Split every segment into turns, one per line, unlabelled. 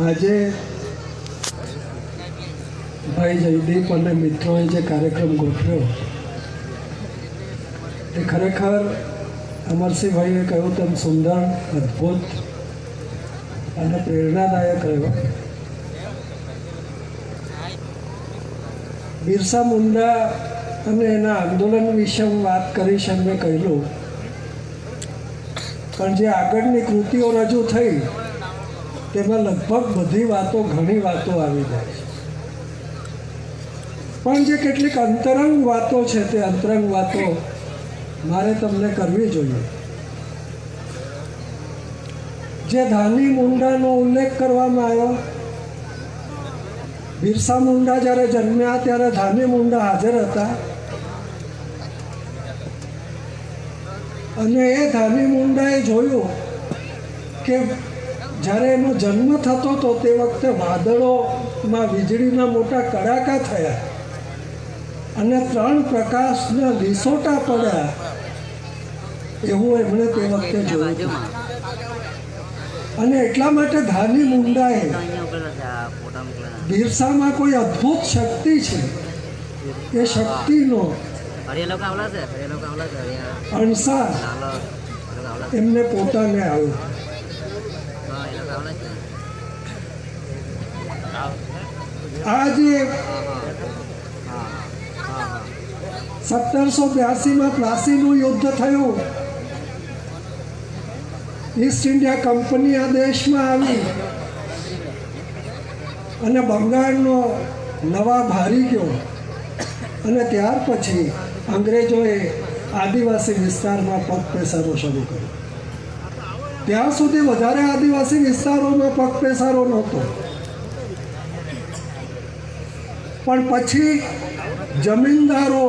આજે ભાઈ જયદીપ અને મિત્રોએ જે કાર્યક્રમ ગોઠવ્યો એ ખરેખર અમરસિંહભાઈએ કહ્યું તેમ સુંદર, અદ્ભુત અને પ્રેરણાદાયક રહ્યો. બિરસા મુંડા અને એના આંદોલન વિશે હું વાત કરીશ એમ મેં કહેલું, પણ જે આગળની કૃતિઓ રજૂ થઈ તેમાં લગભગ બધી વાતો, ઘણી વાતો આવી જાય છે. પણ જે કેટલીક અંતરંગ વાતો છે તે અંતરંગ વાતો મારે તમને કરવી જોઈએ. જે ધાની મુંડાનો ઉલ્લેખ કરવામાં આવ્યો, બિરસા મુંડા જ્યારે જન્મ્યા ત્યારે ધાની મુંડા હાજર હતા અને એ ધાની મુંડાએ જોયું કે જ્યારે એનો જન્મ થતો હતો તે વખતે વાદળોમાં વીજળીના મોટા કડાકા થયા અને 3 પ્રકાશના લીસોટા પડ્યા એવું એમણે તે વખતે જોયું. અને એટલા માટે ધાની મુંડાએ બિરસામાં કોઈ અદ્ભુત શક્તિ છે, એ શક્તિનો અણસાર એમને પોતાને આવ્યો. આજે 1782માં પ્લાસીનું યુદ્ધ થયું. ઈસ્ટ ઇન્ડિયા કંપની આ દેશમાં આવી અને બંગાળનો નવાબ હારી ગયો અને ત્યાર પછી અંગ્રેજોએ આદિવાસી વિસ્તારમાં પગ પેસારો શરૂ કર્યો. ત્યાં સુધી વધારે આદિવાસી વિસ્તારોમાં પગ પેસારો નહોતો, પણ પછી જમીનદારો,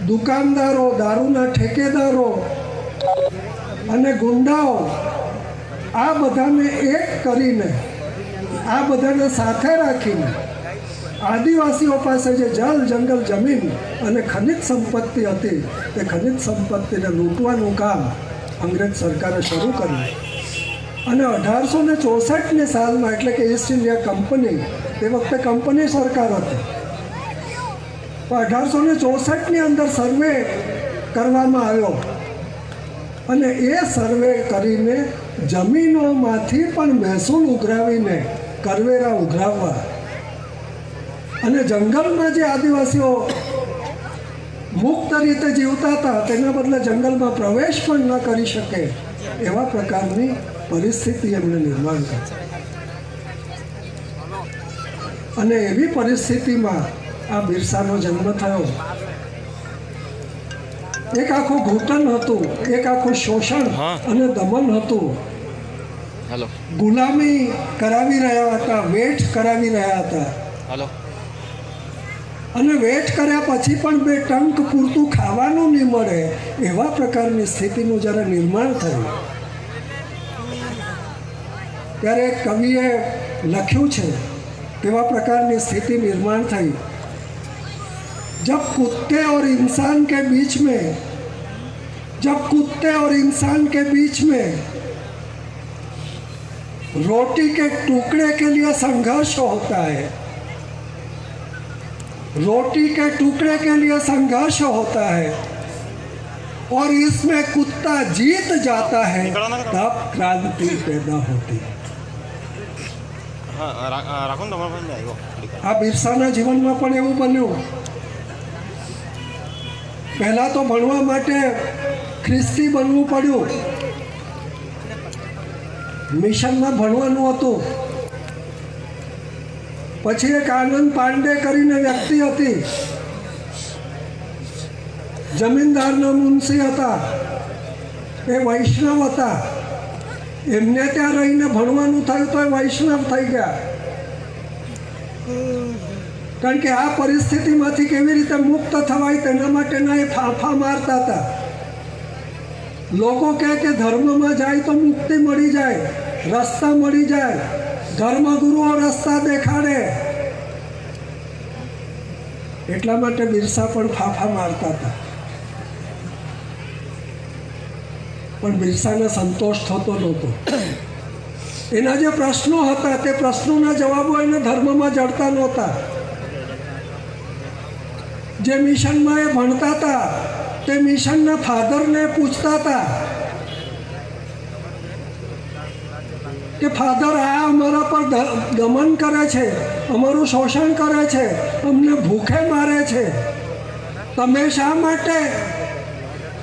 દુકાનદારો, દારૂના ઠેકેદારો અને ગુંડાઓ આ બધાને એક કરીને, આ બધાને સાથે રાખીને આદિવાસીઓ પાસે જે જળ, જંગલ, જમીન અને ખનિજ સંપત્તિ હતી તે ખનિજ સંપત્તિને લૂંટવાનું કામ અંગ્રેજ સરકારે શરૂ કર્યું. અને 1864ની સાલમાં, એટલે કે ઈસ્ટ ઇન્ડિયા કંપની, તે વખતે કંપની સરકાર હતી, 1864ની અંદર સર્વે કરવામાં આવ્યો અને એ સર્વે કરીને જમીનોમાંથી પણ મહેસૂલ ઉઘરાવીને કરવેરા ઉઘરાવવા અને જંગલમાં જે આદિવાસીઓ મુક્ત રીતે જીવતા હતા તેના બદલે જંગલમાં પ્રવેશ પણ ન કરી શકે એવા પ્રકારની પરિસ્થિતિ એમને નિર્માણ કરી. અને એવી પરિસ્થિતિમાં આ બિરસાનો જન્મ થયો. એક આખું ઘૂંટણ હતું, એક આખું શોષણ અને દમન હતું. ગુલામી કરાવી રહ્યા હતા, વેઠ કરાવી રહ્યા હતા. અને વેઠ કર્યા પછી પણ 2 ટંક પૂરતું ખાવાનું નહીં મળે એવા પ્રકારની સ્થિતિનું જ્યારે નિર્માણ થયું ત્યારે એક કવિએ લખ્યું છે, તેવા પ્રકારની સ્થિતિ નિર્માણ થઈ. जब कुत्ते और इंसान के बीच में रोटी के टुकड़े के लिए संघर्ष होता है, रोटी के टुकड़े के लिए संघर्ष होता है और इसमें कुत्ता जीत जाता है, तब क्रांति पैदा होती है. આ બિરસાના જીવનમાં પણ એવું બન્યું. પહેલાં તો ભણવા માટે ખ્રિસ્તી બનવું પડ્યું, મિશનમાં ભણવાનું હતું. પછી એક આનંદ પાંડે કરીને વ્યક્તિ હતી, જમીનદારના મુનશી હતા, એ વૈષ્ણવ હતા. એમને ત્યાં રહીને ભણવાનું થયું તો એ વૈષ્ણવ થઈ ગયા. કારણ કે આ પરિસ્થિતિમાંથી કેવી રીતે મુક્ત થવાય તેના માટેના એ ફાંફા મારતા હતા. લોકો કહે કે ધર્મમાં જાય તો મુક્તિ મળી જાય, રસ્તા મળી જાય, ધર્મગુરુઓ રસ્તા દેખાડે. એટલા માટે બિરસા પણ ફાંફા મારતા હતા. પણ બિરસાને સંતોષ થતો નહોતો. એના જે પ્રશ્નો હતા તે પ્રશ્નોના જવાબો એને ધર્મમાં જડતા નહોતા. જે મિશનમાં એ ભણતા હતા તે મિશનના ફાધરને પૂછતા હતા કે ફાધર, આ અમારા પર દમન કરે છે, અમારું શોષણ કરે છે, અમને ભૂખે મારે છે, તમે શા માટે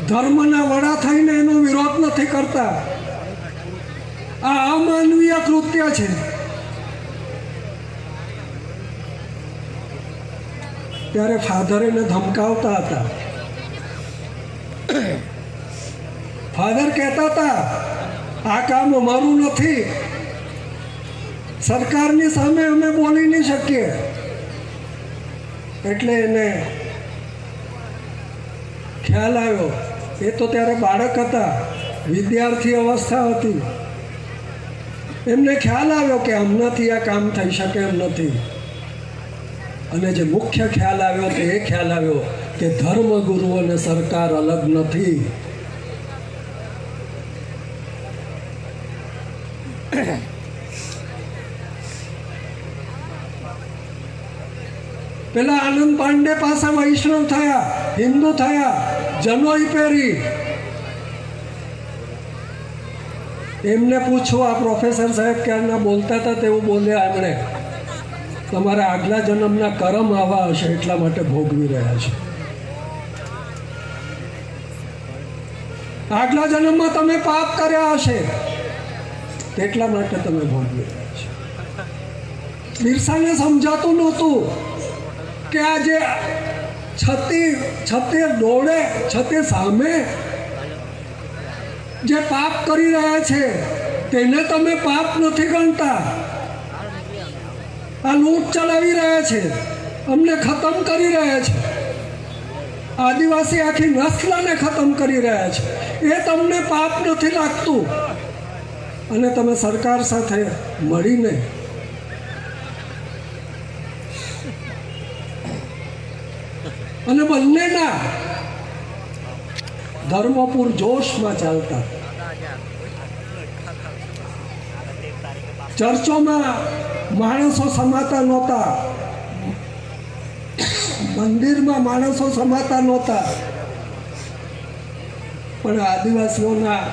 ધર્મના વડા થઈને એનો વિરોધ નથી કરતા? આ અમાનવીય કૃત્ય છે. ત્યારે ફાધર એને ધમકાવતા હતા. ફાધર કહેતા હતા, આ કામ અમારું નથી, સરકારની સામે અમે બોલી નહીં શકીએ. એટલે એને ખ્યાલ આવ્યો, એ તો ત્યારે બાળક હતા, વિદ્યાર્થી અવસ્થા હતી, એમને ખ્યાલ આવ્યો કે આમનાથી આ કામ થઈ શકે એમ નથી. અને જે મુખ્ય ખ્યાલ આવ્યો તે એ ખ્યાલ આવ્યો કે ધર્મગુરુ અને સરકાર અલગ નથી. પેલા આનંદ પાંડે પાસે વૈષ્ણવ થયા, હિન્દુ થયા, જનોઈ પહેરી. એમને પૂછો, આ પ્રોફેસર સાહેબ ક્યારના બોલતા હતા તેવું બોલ્યા એમણે, તમારા આગલા જન્મના કરમ આવા હશે એટલા માટે ભોગવી રહ્યા છે. આગલા જન્મમાં તમે પાપ કર્યા હશે એટલા માટે તમે ભોગવી રહ્યા છો. બિરસાને સમજાતું નહોતું કે આ જે છતે દોડે, છતે સામે જે પાપ કરી રહ્યા છે તેને તમે પાપ નથી ગણતા. આ લૂંટ ચલાવી રહ્યા છે, અમને ખતમ કરી રહ્યા છે, આદિવાસી આખી નસ્લને ખતમ કરી રહ્યા છે, એ તમને પાપ નથી લાગતું. અને તમે સરકાર સાથે મળીને અને બંનેના ધર્મપુર જોશમાં ચાલતા. ચર્ચોમાં માણસો સમાતા નહોતા, મંદિરમાં માણસો સમાતા નહોતા, પણ આદિવાસીઓના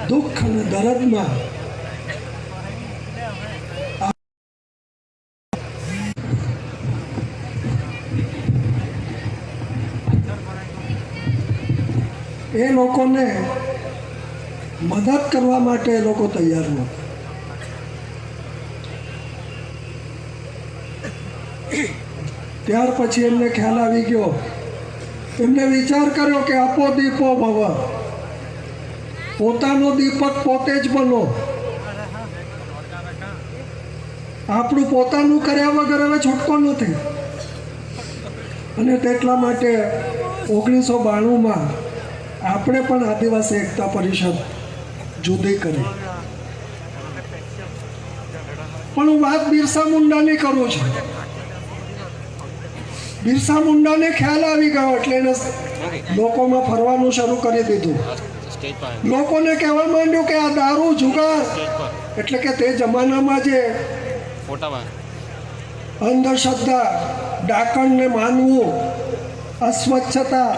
દુઃખ અને દર્દમાં એ લોકોને મદદ કરવા માટે એ લોકો તૈયાર નહોતા. ત્યાર પછી એમને ખ્યાલ આવી ગયો, એમને વિચાર કર્યો કે આપો દીપો ભવ, પોતાનો દીપક પોતે જ બનો. આપણું પોતાનું કર્યા વગર હવે છૂટકો નથી. અને તેટલા માટે 1992માં આપણે પણ આદિવાસી એકતા પરિષદ જુદી કરી. પણ હું વાત બિરસા મુંડાની કરું છું. બિરસા મુંડાને ખ્યાલ આવી ગયો એટલે એને લોકોમાં ફરવાનું શરૂ કરી દીધું. લોકોને કહેવા માંડ્યું કે આ દારૂ, જુગાર, એટલે કે તે જમાનામાં જે અંધશ્રદ્ધા, ડાકણને માનવું, અસ્વચ્છતા,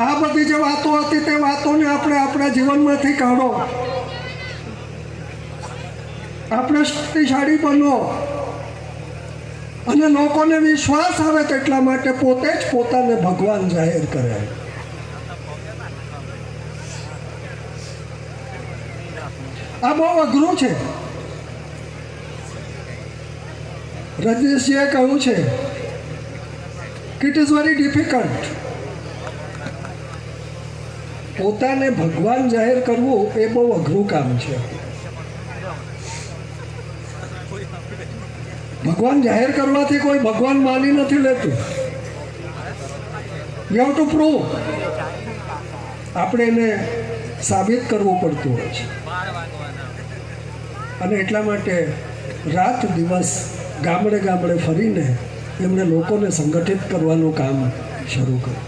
આ બધી જે વાતો હતી તે વાતોને આપણે આપણા જીવનમાંથી કાઢો. આપણે શક્તિશાળી બનો અને લોકોને વિશ્વાસ આવે તેટલા માટે પોતે જ પોતાને ભગવાન જાહેર કરે. આ બહુ અઘરું છે. રજનીશજીએ કહ્યું છે કે ઇટ ઇઝ વેરી ડિફિકલ્ટ. પોતાને ભગવાન જાહેર કરવું એ બહુ અઘરું કામ છે. ભગવાન જાહેર કરવાથી કોઈ ભગવાન માની નથી લેતું. You have to prove. આપણે એને સાબિત કરવું પડતું હોય છે. અને એટલા માટે રાત દિવસ ગામડે ગામડે ફરીને એમણે લોકોને સંગઠિત કરવાનું કામ શરૂ કર્યું.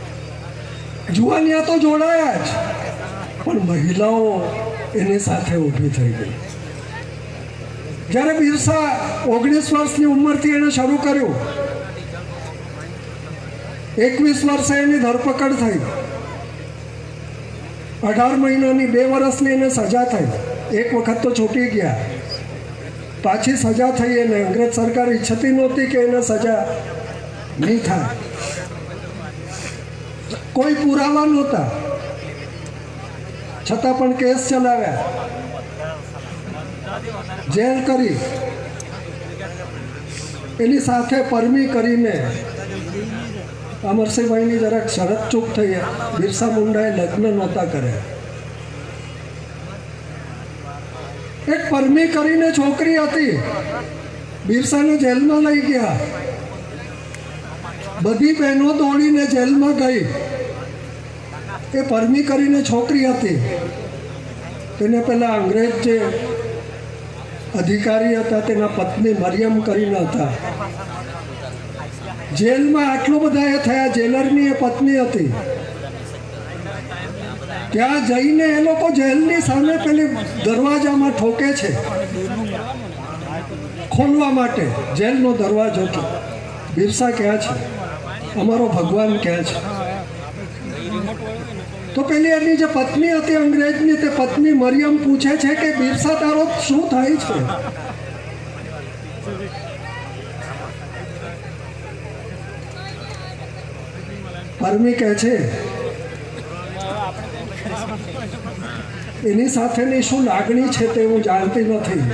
જુવાનિયા તો જોડાયા જ, પણ મહિલાઓ એની સાથે ઊભી થઈ ગઈ. જ્યારે બિરસા 19 વર્ષની ઉંમરથી એણે શરૂ કર્યું, 21 વર્ષે એની ધરપકડ થઈ, 18 મહિનાની 2 વર્ષની એને સજા થઈ. એક વખત તો છૂટી ગયા, પાછી સજા થઈ એને. અંગ્રેજ સરકાર ઈચ્છતી નહોતી કે એને સજા નહીં થાય. કોઈ પુરાવા નહોતા, છતાં પણ કેસ ચલાવ્યા, જેલ કરી. એની સાથે પરમી કરીને અમરસિંહભાઈની જરાક શરત ચૂક થઈ. બિરસા મુંડાએ લગ્ન નહોતા કર્યા. એક પરમી કરીને છોકરી હતી, બિરસાને જેલમાં લઈ ગયા. બધી બહેનો દોડીને જેલમાં ગઈ. એ પરમી કરીને છોકરી હતી. તેને પેલા અંગ્રેજ જે અધિકારી હતા તેના પત્ની મરિયમ કરીને હતા. જેલમાં આટલું બધા એ થયા. જેલરની એ પત્ની હતી. ત્યાં જઈને એ લોકો જેલની સામે પેલી દરવાજામાં ઠોકે છે ખોલવા માટે. જેલનો દરવાજો હતો. બિરસા ક્યાં છે? અમારો ભગવાન ક્યાં છે? તો પેલી એની જે પત્ની હતી અંગ્રેજની, તે પત્ની મરિયમ પૂછે છે કે બિરસા તારો શું થાય છે? પરમી કહે છે એની સાથેની શું લાગણી છે તે હું જાણતી નથી,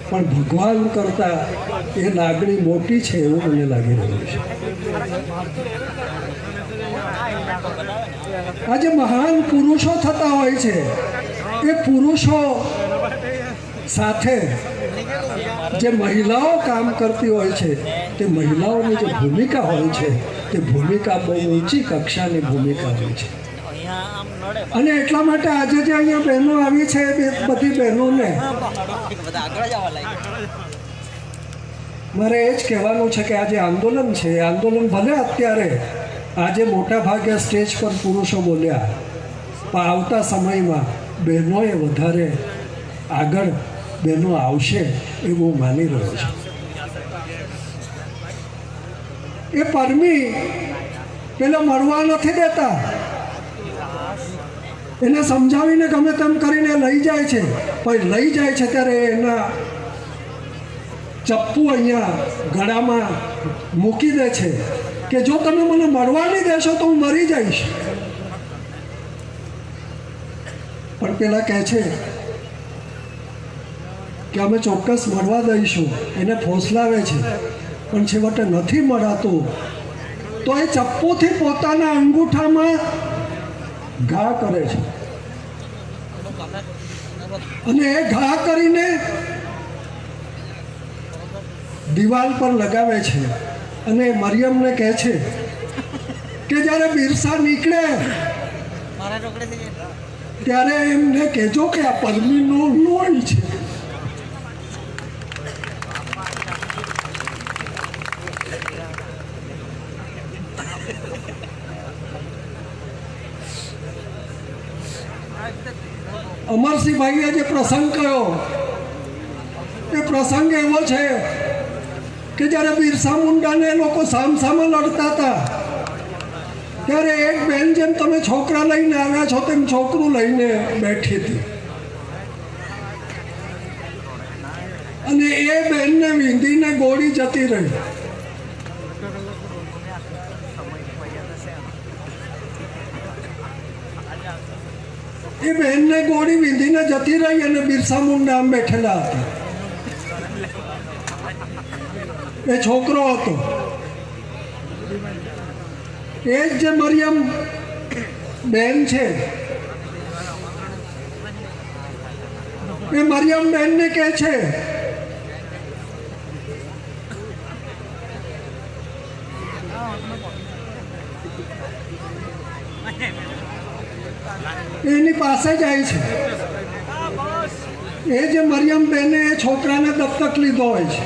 પણ ભગવાન કરતા એ લાગણી મોટી છે એવું મને લાગી રહ્યું છે. આજે મહાન પુરુષો થતા હોય છે, એ પુરુષો સાથે જે મહિલાઓ કામ કરતી હોય છે, તે મહિલાઓની જે ભૂમિકા હોય છે, તે ભૂમિકા બહુ ઊંચી કક્ષાની ભૂમિકા હોય છે. અને એટલા માટે આજે જે અહીંયા બહેનો આવી છે, એ બધી બહેનોને મારે એ જ કહેવાનું છે કે આજે આંદોલન છે. આંદોલન ભલે અત્યારે આજે મોટા ભાગે સ્ટેજ પર પુરુષો બોલ્યા, પણ આવતા સમયમાં બહેનોએ વધારે આગળ બહેનો આવશે એવું માની રહ્યો છું. એ પરમી પેલા મળવા નથી દેતા, એને સમજાવીને ગમે તેમ કરીને લઈ જાય છે. પણ લઈ જાય છે ત્યારે એના ચપ્પુ અહીંયા ગળામાં મૂકી દે છે કે જો તમે મને મળવા નહીં દેશો તો હું મરી જઈશ. પણ પેલા કહે છે કે અમે ચોક્કસ મળવા દઈશું. એને ફોસલાવે છે, પણ છેવટે નથી મળાતું તો એ ચપ્પુથી પોતાના અંગૂઠામાં ઘા કરે છે. અને એ ઘા કરીને દિવાલ પર લગાવે છે. અને મરિયમને કહે છે કે જ્યારે બિરસા નીકળે ત્યારે એમને કહેજો કે આ પરમીનો લોહી છે. અમરસિંહભાઈએ જે પ્રસંગ કહ્યો એ પ્રસંગ એવો છે કે જ્યારે બિરસા મુંડાને લોકો સામસામે લડતા હતા ત્યારે એક બેન જેમ તમે છોકરા લઈને આવ્યા છો તેમ છોકરું લઈને બેઠી હતી. અને એ બેનને વીંધીને ગોળી જતી રહી. એ બહેનને ગોળી વીંધીને જતી રહી અને બિરસા મુંડા આમ બેઠેલા હતા. એ છોકરો હતો. એ જ જે મરિયમ બેન છે, એ મરિયમ બેનને કહે છે એની પાસે જાય છે. એ જે મરિયમ બેને એ છોકરાને દત્તક લીધો હોય છે.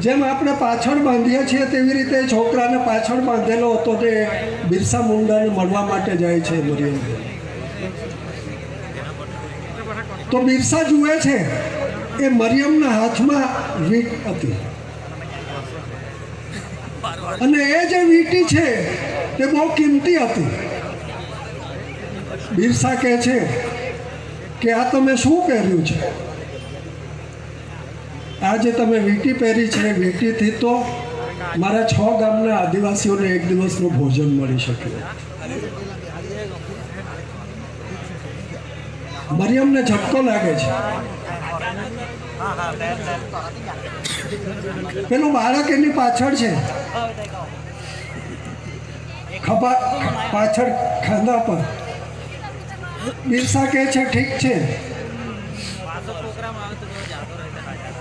જેમ આપણે પાછળ બાંધીએ છીએ તેવી રીતે છોકરાને પાછળ બાંધેલો હતો તે બિરસા મુંડાને મળવા માટે જાય છે મરિયમ. તો બિરસા જુએ છે એ મરિયમના હાથમાં વીંટ હતી અને એ જે વીંટી છે તે બહુ કિંમતી હતી. બિરસા કહે છે કે આ તમે શું પહેર્યું છે? આ જે તમે વીંટી પહેરી છે વીંટીથી તો મારા 6 ગામના આદિવાસીઓને એક દિવસનું ભોજન મળી શકે. મરિયમને ઝટકો લાગે છે. પેલું બાળક એની પાછળ છે, ખભા પાછળ ખાંધા પર. બિરસા કહે છે ઠીક છે,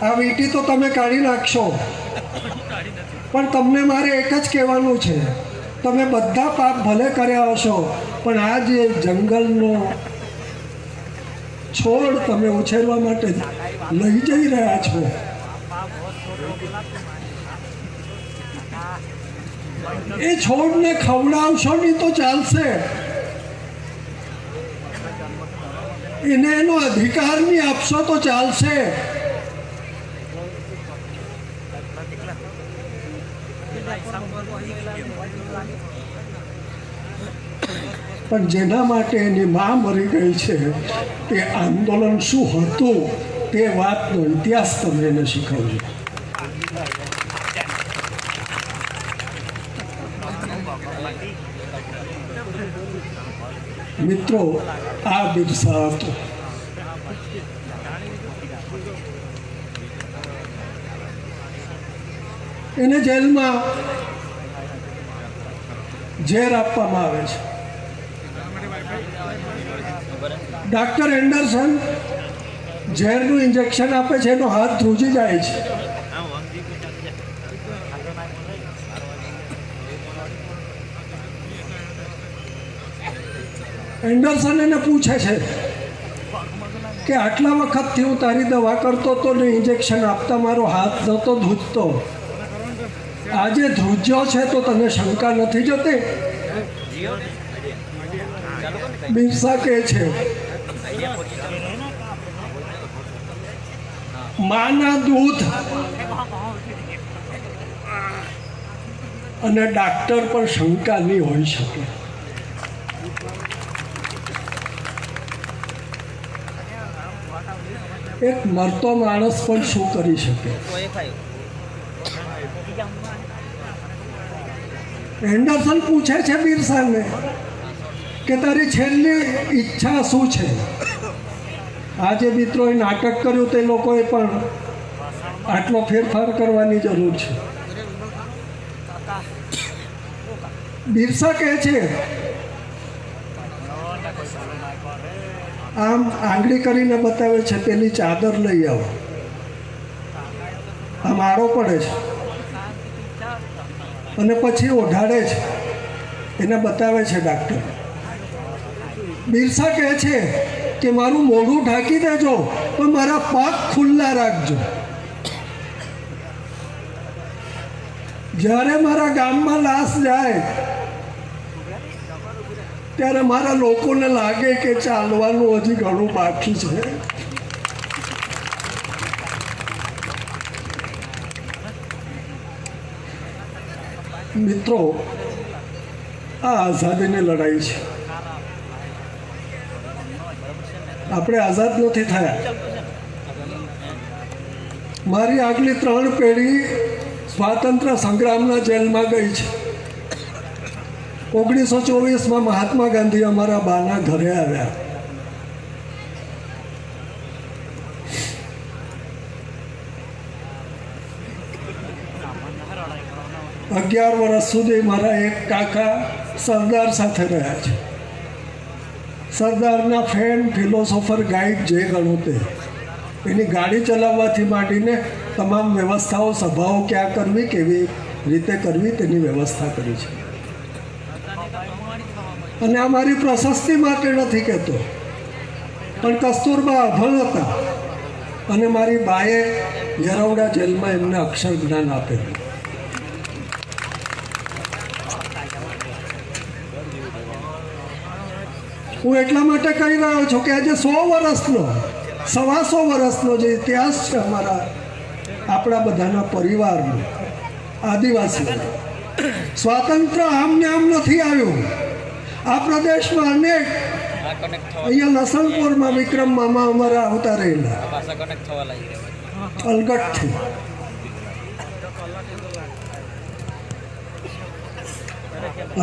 આ વીંટી તો તમે કાઢી નાખશો, પણ તમને મારે એક જ કહેવાનું છે, તમે બધા પાપ ભલે કર્યા હશો પણ આ જે જંગલનો છોડ તમે ઉછેરવા માટે લઈ જઈ રહ્યા છો એ છોડને ખવડાવશો નહીં તો ચાલશે, એને એનો અધિકાર નહીં આપશો તો ચાલશે. પણ જેના માટે એની મા મરી ગઈ છે તે આંદોલન શું હતું તે વાતનો ઇતિહાસ તમે એને શીખવજો. મિત્રો, આ બિરસા હતો. એને જેલમાં ઝેર આપવામાં આવે છે. ડૉક્ટર એન્ડરસન ઝેરનું ઇન્જેક્શન આપે છે, એનો હાથ ધ્રુજી જાય છે. એન્ડરસન એને પૂછે છે કે આટલા વખતથી હું તારી દવા કરતો હતો ને ઇન્જેક્શન આપતા મારો હાથ નહોતો ધ્રુજતો, આજે ધ્રુજ્યો છે તો તને શંકા નથી જતી? બિરસા કહે છે માના દૂધ અને ડાક્ટર પર શંકા નહીં હોઈ શકે. એક મરતો માણસ પણ શું કરી શકે? એન્ડરસન પૂછે છે બિરસાને કે તારી છેલ્લી ઈચ્છા શું છે? આજે મિત્રોએ નાટક કર્યું તે લોકોએ પણ આટલો ફેરફાર કરવાની જરૂર છે. બિરસા કહે છે આમ આંગળી કરીને બતાવે છે, પેલી ચાદર લઈ આવો. આમ આડો પડે છે અને પછી ઓઢાડે છે, એને બતાવે છે ડાક્ટર. બિરસા કહે છે કે મારું મોઢું ઢાંકી દેજો પણ મારા પગ ખુલ્લા રાખજો. જ્યારે મારા ગામમાં લાશ જાય ત્યારે મારા લોકોને લાગે કે ચાલવાનું હજી ઘણું બાકી છે. મિત્રો, આ આઝાદીની લડાઈ છે. આપણે આઝાદ નથી થયા. મારી આગલી 3 પેઢી સ્વાતંત્ર્ય સંગ્રામના જેલમાં ગઈ છે. 1924માં મહાત્મા ગાંધી અમારા બાના ઘરે આવ્યા. અગિયાર વર્ષ સુધી મારા એક કાકા સરદાર સાથે રહ્યા છે. સરદારના ફેન, ફિલોસોફર, ગાઈડ જે ગણો તે. એની ગાડી ચલાવવાથી માંડીને તમામ વ્યવસ્થાઓ, સભાઓ ક્યાં કરવી, કેવી રીતે કરવી તેની વ્યવસ્થા કરી છે. અને આ મારી પ્રશસ્તિ માટે નથી કહેતો, પણ કસ્તુરબા અભણ હતા અને મારી બાએ યરવડા જેલમાં એમને અક્ષર જ્ઞાન આપેલું. હું એટલા માટે કહી રહ્યો છું કે આજે 100 વર્ષનો 125 વર્ષનો જે ઇતિહાસ છે અમારા આપણા બધાના પરિવારનો, આદિવાસીઓ, સ્વાતંત્ર્ય આમને આમ નથી આવ્યું. આ પ્રદેશમાં અનેક, અહીંયા લસણપુરમાં વિક્રમ મામા અમારા આવતા રહેલા અલગટથી.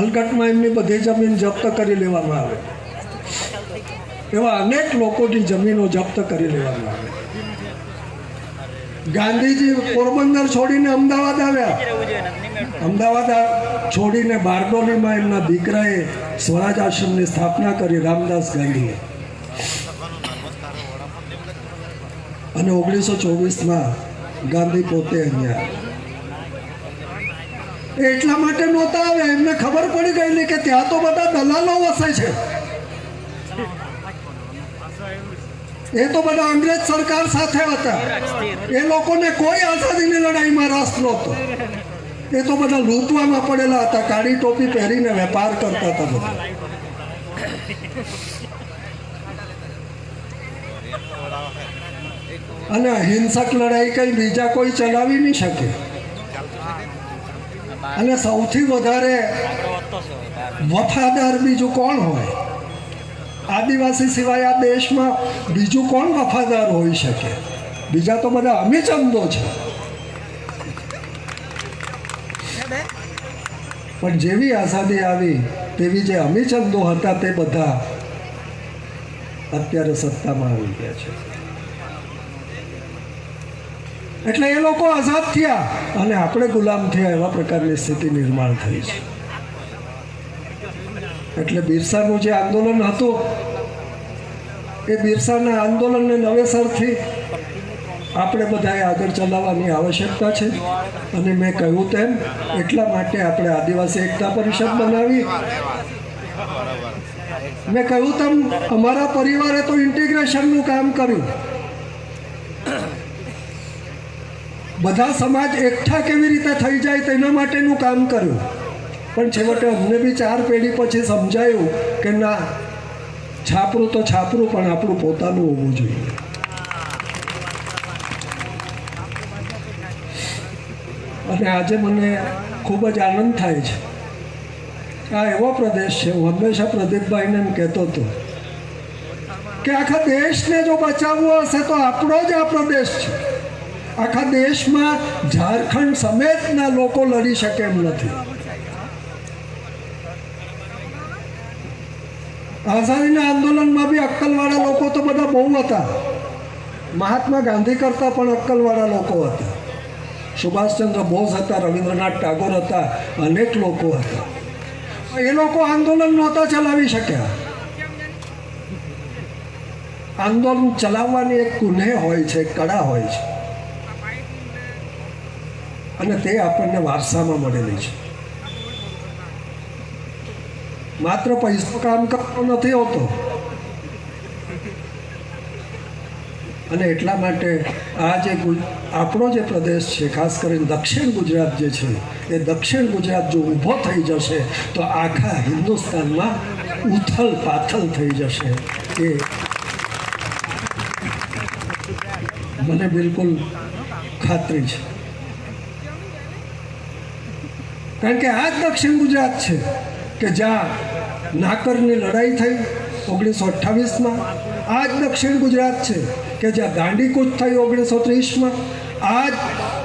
અલગટમાં એમની બધી જમીન જપ્ત કરી લેવામાં આવે. એવા અનેક લોકોની જમીનો જપ્ત કરી લેવામાં આવે. ગાંધીજી પોરબંદર છોડીને અમદાવાદ આવ્યા. અમદાવાદ છોડીને બારડોલીમાં એમના દીકરાએ સ્વરાજ આશ્રમની સ્થાપના કરી, રામદાસ ગાંધીએ. અને 1924માં ગાંધી પોતે અહીંયા એટલા માટે નહોતા આવ્યા. એમને ખબર પડી ગયેલી કે ત્યાં તો બધા દલાલો વસે છે. એ તો બધા અંગ્રેજ સરકાર સાથે હતા. એ લોકોને કોઈ આઝાદીની લડાઈમાં રસ નહોતો. એ તો બધા લૂંટવામાં પડેલા હતા. કાળી ટોપી પહેરીને વેપાર કરતા હતા બધા. અને અહિંસક લડાઈ કઈ બીજા કોઈ ચલાવી નહીં શકે. અને સૌથી વધારે વફાદાર બીજું કોણ હોય? આદિવાસી સિવાય આ દેશમાં બીજું કોણ વફાદાર હોઈ શકે? બીજા તો બધા અમીચંદો છે. પણ જેવી આઝાદી આવી તેવી જે અમીચંદો હતા તે બધા અત્યારે સત્તામાં આવી ગયા છે. એટલે એ લોકો આઝાદ થયા અને આપણે ગુલામ થયા, એવા પ્રકારની સ્થિતિ નિર્માણ થઈ છે. એટલે બિરસાનું જે આંદોલન હતું એ બિરસાના આંદોલનને નવેસરથી આપણે બધાએ આગળ ચલાવવાની આવશ્યકતા છે. અને મેં કહ્યું તેમ એટલા માટે આપણે આદિવાસી એકતા પરિષદ બનાવી. મેં કહ્યું તેમ અમારા પરિવારે તો ઇન્ટિગ્રેશનનું કામ કર્યું. બધા સમાજ એકઠા કેવી રીતે થઈ જાય તેના માટેનું કામ કર્યું. પણ છેવટે અમને બી 4 પેઢી પછી સમજાયું કે ના, છાપરું તો છાપરું, પણ આપણું પોતાનું હોવું જોઈએ. અને આજે મને ખૂબ જ આનંદ થાય છે. આ એવો પ્રદેશ છે, હું હંમેશા પ્રદીપભાઈને એમ કહેતો હતો કે આખા દેશને જો બચાવવો હશે તો આપણો જ આ પ્રદેશ છે. આખા દેશમાં ઝારખંડ સમેતના લોકો લડી શકે એમ નથી. આઝાદીના આંદોલનમાં બી અક્કલવાળા લોકો તો બધા બહુ હતા. મહાત્મા ગાંધી કરતાં પણ અક્કલવાળા લોકો હતા. સુભાષચંદ્ર બોઝ હતા, રવિન્દ્રનાથ ટાગોર હતા, અનેક લોકો હતા. એ લોકો આંદોલન નહોતા ચલાવી શક્યા. આંદોલન ચલાવવાની એક કુનેહ હોય છે, એક કળા હોય છે, અને તે આપણને વારસામાં મળેલી છે. માત્ર પૈસો કામ કરતો નથી હોતો. અને એટલા માટે આ જે આપણો જે પ્રદેશ છે, ખાસ કરીને દક્ષિણ ગુજરાત જે છે, એ દક્ષિણ ગુજરાત જો ઊભો થઈ જશે તો આખા હિન્દુસ્તાનમાં ઉથલ પાથલ થઈ જશે. એ મને બિલકુલ ખાતરી છે. કારણ કે આ જ દક્ષિણ ગુજરાત છે કે જ્યાં નાકરની લડાઈ થઈ 1928માં. આ જ દક્ષિણ ગુજરાત છે કે જ્યાં દાંડીકૂચ થઈ 1930માં. આ જ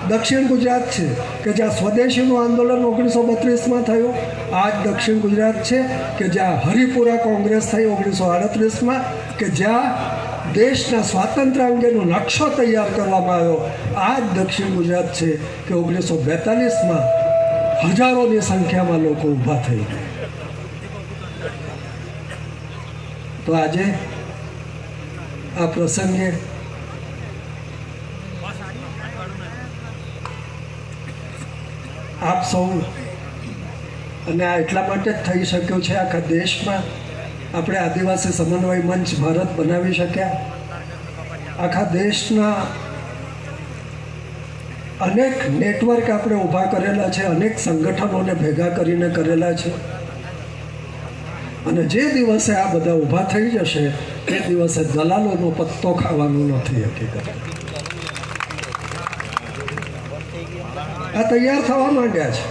દક્ષિણ ગુજરાત છે કે જ્યાં સ્વદેશીનું આંદોલન 1932માં થયું. આ જ દક્ષિણ ગુજરાત છે કે જ્યાં હરિપુરા કોંગ્રેસ થઈ 1938માં, કે જ્યાં દેશના સ્વાતંત્ર્ય અંગેનો નકશો તૈયાર કરવામાં આવ્યો. આ જ દક્ષિણ ગુજરાત છે કે 1942માં હજારોની સંખ્યામાં લોકો ઊભા થઈ ગયા. તો આજે આ પ્રસંગે આપ સૌ, અને આ એટલા માટે જ થઈ શક્યું છે, આખા દેશમાં આપણે આદિવાસી સમન્વય મંચ ભારત બનાવી શક્યા. આખા દેશના અનેક નેટવર્ક આપણે ઊભા કરેલા છે, અનેક સંગઠનોને ભેગા કરીને કરેલા છે. અને જે દિવસે આ બધા ઊભા થઈ જશે તે દિવસે દલાલોનો પત્તો ખાવાનું નથી. હકીકત આ તૈયાર થવા માંડ્યા છે.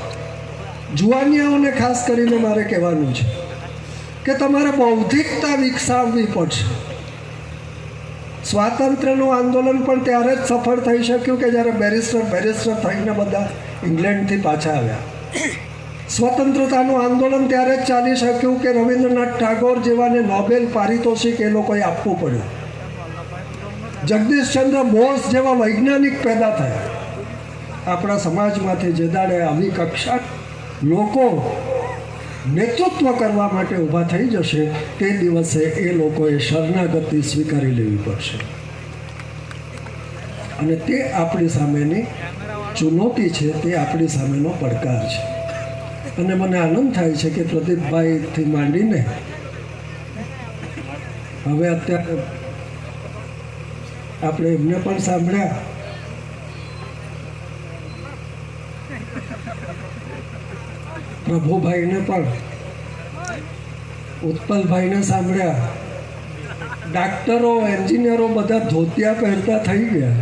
જુવાનિયાઓને ખાસ કરીને મારે કહેવાનું છે કે તમારે બૌદ્ધિકતા વિકસાવવી પડશે. સ્વાતંત્ર્યનું આંદોલન પણ ત્યારે જ સફળ થઈ શક્યું કે જ્યારે બેરિસ્ટર થઈને બધા ઇંગ્લેન્ડથી પાછા આવ્યા. સ્વતંત્રતાનું આંદોલન ત્યારે જ ચાલી શક્યું કે રવિન્દ્રનાથ ટાગોર જેવાને નોબેલ પારિતોષિક એ લોકોએ આપવું પડ્યું. જગદીશચંદ્ર બોઝ જેવા વૈજ્ઞાનિક પેદા થયા. આપણા સમાજમાંથી જે દાડે આવી કક્ષા લોકો નેતૃત્વ કરવા માટે ઊભા થઈ જશે તે દિવસે એ લોકોએ શરણાગતિ સ્વીકારી લેવી પડશે. અને તે આપણી સામેની ચુનૌતી છે, તે આપણી સામેનો પડકાર છે. અને મને આનંદ થાય છે કે પ્રદીપભાઈથી માંડીને હવે અત્યારે આપણે એમને પણ સાંભળ્યા, પ્રભુભાઈને પણ, ઉત્પલભાઈને સાંભળ્યા, ડાક્ટરો એન્જિનિયરો બધા ધોતિયા પહેરતા થઈ ગયા.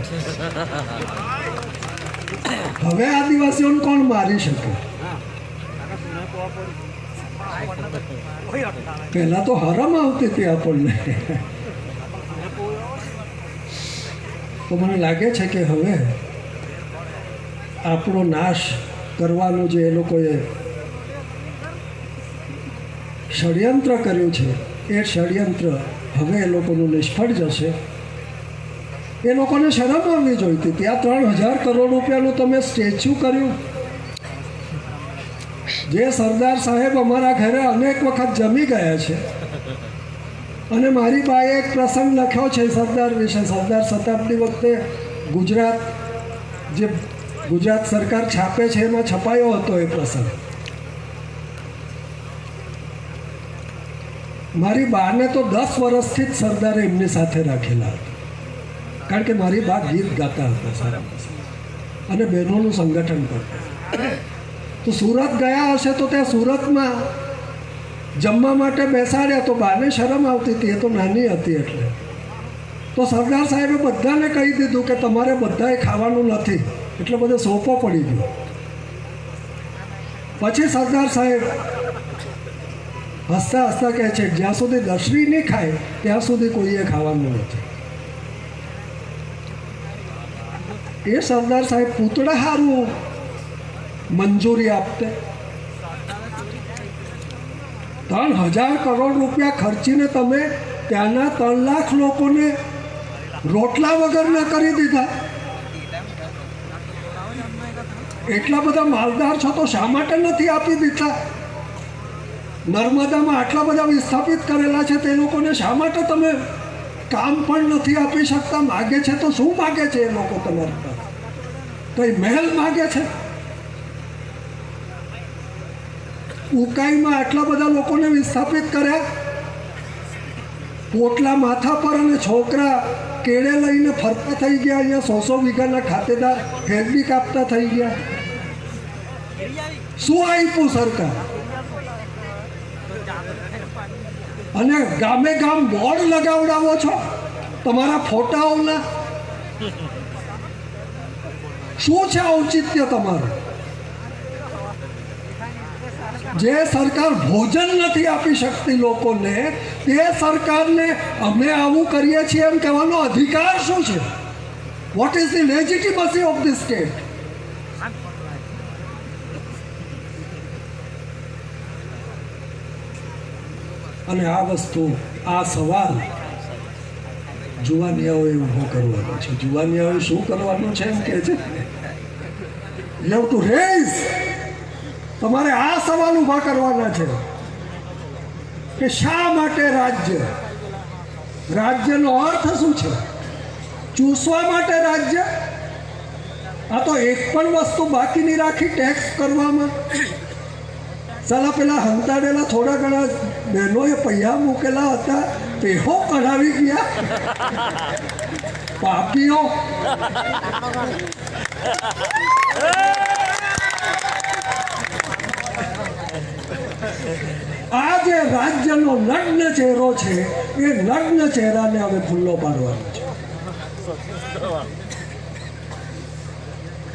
હવે આદિવાસીઓને કોણ મારી શકે? પહેલા તો હરમ આવતી હતી આપણને. તો મને લાગે છે કે હવે આપણો નાશ કરવાનું જે એ લોકોએ ષડયંત્ર કર્યું છે એ ષડયંત્ર હવે એ લોકોનું નિષ્ફળ જશે. એ લોકોને શરમ આવવી જોઈતી. ત્યાં 3000 કરોડ રૂપિયાનું તમે સ્ટેચ્યુ કર્યું. જે સરદાર સાહેબ અમારા ઘરે અનેક વખત જમી ગયા છે. અને મારી બાએ એક પ્રસંગ લખ્યો છે સરદાર વિશે. સરદાર શતાબ્દી વખતે ગુજરાત સરકાર છાપે છે એમાં છપાયો હતો એ પ્રસંગ. મારી બાને તો 10 વર્ષથી જ સરદારે એમની સાથે રાખેલા હતા. કારણ કે મારી બા ગીત ગાતા હતા સારા અને બહેનોનું સંગઠન કરતા. તો સુરત ગયા હશે તો ત્યાં સુરતમાં જમવા માટે બેસાડ્યા તો બાને શરમ આવતી હતી, એ તો નાની હતી એટલે. તો સરદાર સાહેબે બધાને કહી દીધું કે તમારે બધાએ ખાવાનું નથી, એટલે બધો સોપો પડી ગયો. પછી સરદાર સાહેબ હસતા હસતા કહે છે જ્યાં સુધી દશરી નહીં ખાય ત્યાં સુધી કોઈએ ખાવાનું નથી. એ સરદાર સાહેબ પૂતળા હારું મંજૂરી આપતે. 3000 કરોડ રૂપિયા ખર્ચીને તમે ત્યાંના 3 લાખ લોકોને રોટલા વગરના કરી દીધા. એટલા બધા માલદાર છો તો શા માટે નથી આપી દીધા? નર્મદામાં આટલા બધા વિસ્થાપિત કરેલા છે તે લોકોને શા માટે તમે કામ પણ નથી આપી શકતા? માગે છે તો શું માગે છે એ લોકો તમારી પાસે? કઈ મહેલ માગે છે? ઉકાઈમાં આટલા બધા લોકોને વિસ્થાપિત કર્યા, પોટલા માથા પર અને છોકરા કેળે લઈને ફરતા થઈ ગયા. અહીંયા 100 વીઘાના ખાતેદાર ફેરબી કાપતા થઈ ગયા. શું આપ્યું સરકાર? અને ગામે ગામ બોર્ડ લગાવડાવો છો તમારા ફોટાઓના. શું છે ઔચિત્ય તમારું? જે સરકાર ભોજન નથી આપી શકતી લોકોને, તે સરકારને અમે આવું કરીએ છીએ એમ કહેવાનો અધિકાર શું છે? What is the લેજિટિમસી of the state? અને આ વસ્તુ, આ સવાલ જુવાનિયાઓએ ઊભો કરવાનો છે. જુવાનિયાઓએ શું કરવાનું છે એમ કે છે, યુ હેવ ટુ રેઝ. તમારે આ સવાલ ઊભા કરવાના છે કે શા માટે રાજ્ય? રાજ્યનો અર્થ શું છે? ચૂસવા માટે રાજ્ય? આ તો એક પણ વસ્તુ બાકી નહીં રાખી ટેક્સ કરવામાં. સાલા પેલા હંતાડેલા થોડા ઘણા બહેનોએ પૈયા મૂકેલા હતા તેઓ કઢાવી ગયા. પાપીઓ આ જે રાજ્યનો નગ્ન ચહેરો છે એ નગ્ન ચહેરાને હવે ખુલ્લો પાડવાનો છે.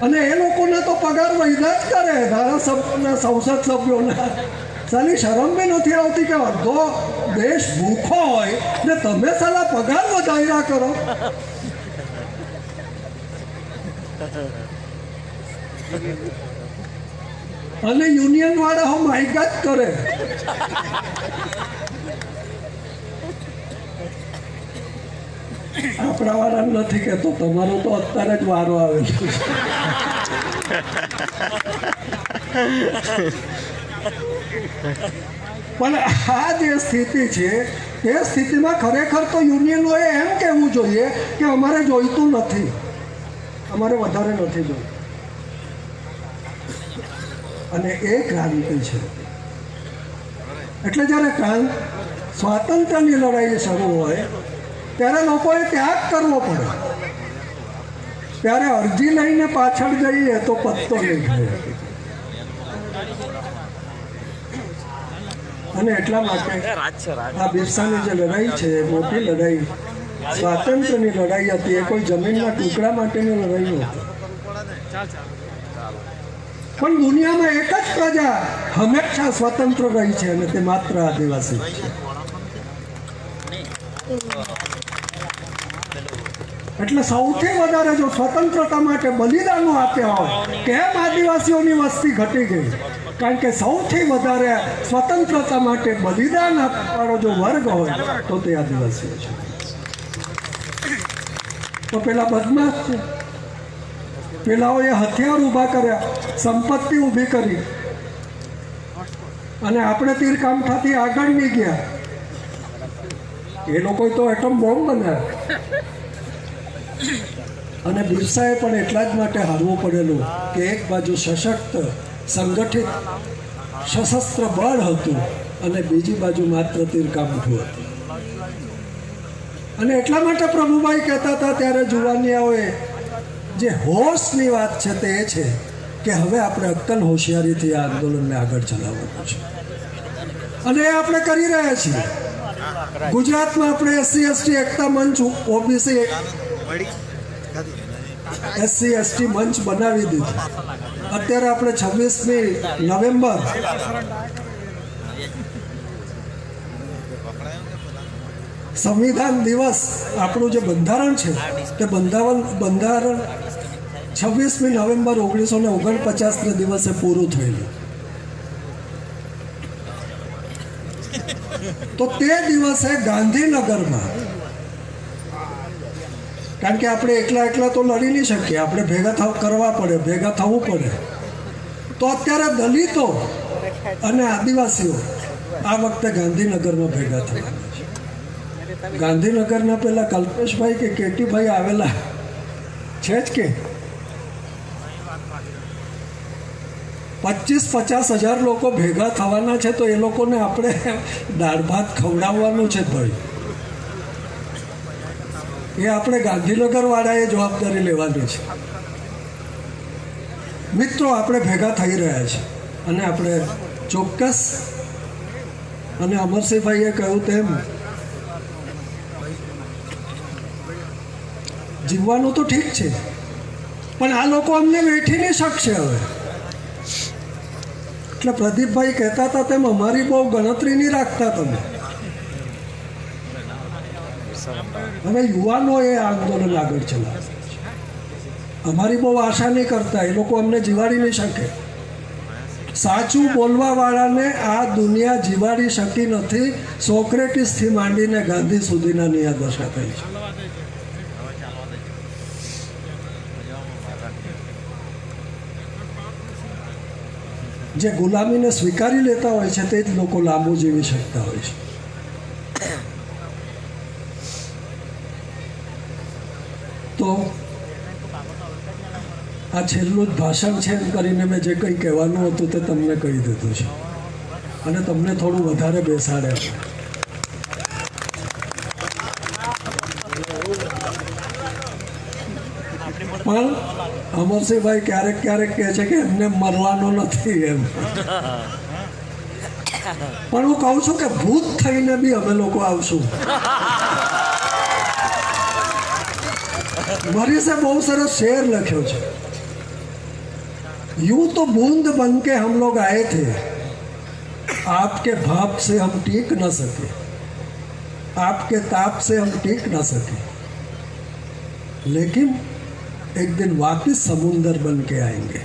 અને એ લોકોને તો પગાર વૈધા જ કરે, ધારાસભ્યોના, સંસદ સભ્યોના. સાલી શરમ બી નથી આવતી કે અડધો દેશ ભૂખો હોય ને તમે સાલા પગાર વધાર્યા કરો. અને યુનિયન વાળા હો માઇકા જ કરે. આપણા વાળા નથી કહેતો, તમારો તો અત્યારે જ વારો આવેલો છે. પણ આ જે સ્થિતિ છે એ સ્થિતિમાં ખરેખર તો યુનિયનોએ એમ કહેવું જોઈએ કે અમારે જોઈતું નથી, અમારે વધારે નથી જોઈતું. અને એ ક્રાંતિ છે. એટલે જ્યારે સ્વાતંત્ર્યની લડાઈ શરૂ હોય ત્યારે લોકોએ ત્યાગ કરવો પડે. ત્યારે અરજી લઈને પાછળ જઈએ તો પત્તો નહીં થાય. અને એટલા માટે આ બિરસાની જે લડાઈ છે, મોટી લડાઈ, સ્વાતંત્ર્યની લડાઈ હતી. એ કોઈ જમીનના ટુકડા માટેની લડાઈ નહોતી. પણ દુનિયામાં એક જ પ્રજા હંમેશા સ્વતંત્ર રહી છે અને તે માત્ર આદિવાસી છે. એટલે સૌથી વધારે જો સ્વતંત્રતા માટે બલિદાનો આપ્યા હોય, કેમ આદિવાસીઓની વસ્તી ઘટી ગઈ? કારણ કે સૌથી વધારે સ્વતંત્રતા માટે બલિદાન આપવાનો જો વર્ગ હોય તો તે આદિવાસીઓ છે. તો પેલા બદમાશ છે, પેલાઓએ હથિયાર ઊભા કર્યા, સંપત્તિ ઊભી કરી, અને આપણે તીરકામઠાથી આગળ નહીં ગયા. એ લોકોએ તો એટમ બોમ્બ બનાવ્યા. અને બિરસાએ પણ એટલા જ માટે હારવું પડેલું કે એક બાજુ સશક્ત સંગઠિત સશસ્ત્ર બળ હતું અને બીજી બાજુ માત્ર તીરકામઠું હતું. અને એટલા માટે પ્રભુભાઈ કહેતા હતા ત્યારે જુવાનિયાઓએ, જે હોશની વાત છે તે એ છે કે હવે આપણે અક્કલ હોશિયારીથી આ આંદોલનને આગળ ચલાવવાનું છે. અને એ આપણે કરી રહ્યા છીએ. ગુજરાતમાં આપણે SC/ST એકતા મંચ, ઓબીસી SC/ST મંચ બનાવી દીધું. અત્યારે આપણે 26મી નવેમ્બર સંવિધાન દિવસ, આપણું જે બંધારણ છે તે બંધારણ 26મી નવેમ્બર 1949 દિવસે પૂરું થયેલું. તો તે દિવસે ગાંધીનગરમાં, કારણ કે આપણે એકલા તો લડી નહીં શકીએ, આપણે ભેગા કરવા પડે, ભેગા થવું પડે. તો અત્યારે દલિતો અને આદિવાસીઓ આ વખતે ગાંધીનગરમાં ભેગા થયા. ગાંધીનગરના પેલા કલ્પેશભાઈ કે કેટીભાઈ આવેલા છે જ કે 25-50 હજાર લોકો ભેગા થવાના છે. તો એ લોકોને આપણે દાળ ભાત ખવડાવવાનું છે ભાઈ. એ આપણે ગાંધીનગર વાળાએ જવાબદારી લેવાની છે. મિત્રો, આપણે ભેગા થઈ રહ્યા છે અને આપણે ચોક્કસ, અને અમરસિંહભાઈએ કહ્યું તેમ, જીવવાનું તો ઠીક છે, પણ આ લોકો અમને વેઠી નહીં શકશે હવે. એટલે પ્રદીપભાઈ કહેતા હતા તેમ અમારી બહુ ગણતરી નહીં રાખતા તમે. હવે યુવાનોએ આ આંદોલન આગળ ચલાવે. અમારી બહુ આશા નહીં કરતા, એ લોકો અમને જીવાડી નહીં શકે. સાચું બોલવા વાળાને આ દુનિયા જીવાડી શકી નથી. સોક્રેટિસથી માંડીને ગાંધી સુધીના નિયા દશા થઈ છે. જે ગુલામીને સ્વીકારી લેતા હોય છે તે જ લોકો લાંબુ જીવી શકતા હોય છે. તો આ છેલ્લું જ ભાષણ છે એમ કરીને મેં જે કંઈ કહેવાનું હતું તે તમને કહી દીધું છે અને તમને થોડું વધારે બેસાડ્યા. પણ અમરસિંહભાઈ ક્યારેક ક્યારેક કહે છે કે એમને મરવાનો નથી એમ, પણ હું કહું છું કે ભૂત થઈને બી અમે લોકો આવશું. મરીસે બહુ સરસ શેર લખ્યો છે, यूं तो बूंद बन के हम लोग आए थे, आपके भाप से हम टीक न सके, आपके ताप से हम टीक न सके, लेकिन एक दिन वापस समुंदर बन के आएंगे.